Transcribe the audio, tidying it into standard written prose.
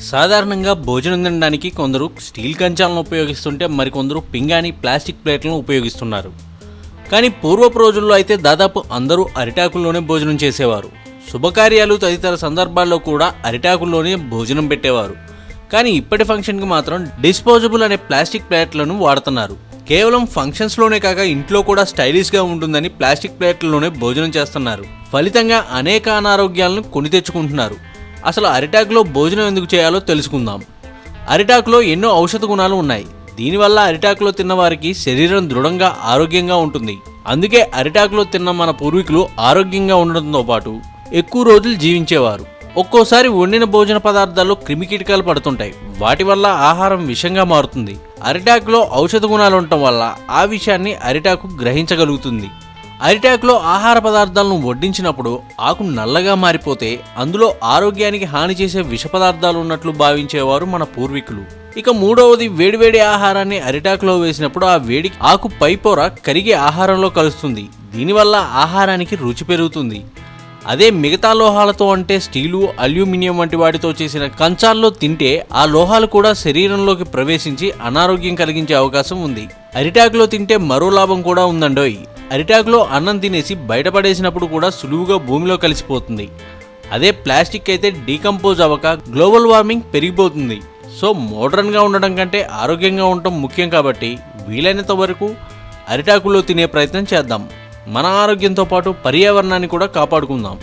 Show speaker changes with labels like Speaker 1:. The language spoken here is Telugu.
Speaker 1: సాధారణంగా భోజనం తినడానికి కొందరు స్టీల్ కంచాలను ఉపయోగిస్తుంటే మరికొందరు పింగాణి ప్లాస్టిక్ ప్లేట్లను ఉపయోగిస్తున్నారు. కానీ పూర్వపు రోజుల్లో అయితే దాదాపు అందరూ అరిటాకుల్లోనే భోజనం చేసేవారు. శుభకార్యాలు తదితర సందర్భాల్లో కూడా అరిటాకుల్లోనే భోజనం పెట్టేవారు. కానీ ఇప్పటి ఫంక్షన్కి మాత్రం డిస్పోజబుల్ అనే ప్లాస్టిక్ ప్లేట్లను వాడుతున్నారు. కేవలం ఫంక్షన్స్లోనే కాక ఇంట్లో కూడా స్టైలిష్గా ఉంటుందని ప్లాస్టిక్ ప్లేట్లలోనే భోజనం చేస్తున్నారు. ఫలితంగా అనేక అనారోగ్యాలను కొని తెచ్చుకుంటున్నారు. అసలు అరిటాకులో భోజనం ఎందుకు చేయాలో తెలుసుకుందాం. అరిటాకులో ఎన్నో ఔషధ గుణాలు ఉన్నాయి. దీనివల్ల అరిటాకులో తిన్నవారికి శరీరం దృఢంగా ఆరోగ్యంగా ఉంటుంది. అందుకే అరిటాకులో తిన్న మన పూర్వీకులు ఆరోగ్యంగా ఉండడంతో పాటు ఎక్కువ రోజులు జీవించేవారు. ఒక్కోసారి వండిన భోజన పదార్థాల్లో క్రిమికీటకాలు పడుతుంటాయి. వాటి వల్ల ఆహారం విషంగా మారుతుంది. అరిటాకులో ఔషధ గుణాలు ఉండటం వల్ల ఆ విషయాన్ని అరిటాకు గ్రహించగలుగుతుంది. అరిటాకులో ఆహార పదార్థాలను వడ్డించినప్పుడు ఆకు నల్లగా మారిపోతే అందులో ఆరోగ్యానికి హాని చేసే విష పదార్థాలు ఉన్నట్లు భావించేవారు మన పూర్వీకులు. ఇక మూడవది, వేడివేడి ఆహారాన్ని అరిటాకులో వేసినప్పుడు ఆ వేడి ఆకు పైపొర కరిగి ఆహారంలో కలుస్తుంది. దీనివల్ల ఆహారానికి రుచి పెరుగుతుంది. అదే మిగతా లోహాలతో అంటే స్టీలు, అల్యూమినియం వంటి వాటితో చేసిన కంచాల్లో తింటే ఆ లోహాలు కూడా శరీరంలోకి ప్రవేశించి అనారోగ్యం కలిగించే అవకాశం ఉంది. అరిటాకులో తింటే మరో లాభం కూడా ఉందండోయ్. అరిటాకులో అన్నం తినేసి బయటపడేసినప్పుడు కూడా సులువుగా భూమిలో కలిసిపోతుంది. అదే ప్లాస్టిక్ అయితే డీకంపోజ్ అవ్వక గ్లోబల్ వార్మింగ్ పెరిగిపోతుంది. సో మోడర్న్గా ఉండడం కంటే ఆరోగ్యంగా ఉండటం ముఖ్యం కాబట్టి వీలైనంత వరకు అరిటాకులో తినే ప్రయత్నం చేద్దాం. మన ఆరోగ్యంతో పాటు పర్యావరణాన్ని కూడా కాపాడుకుందాం.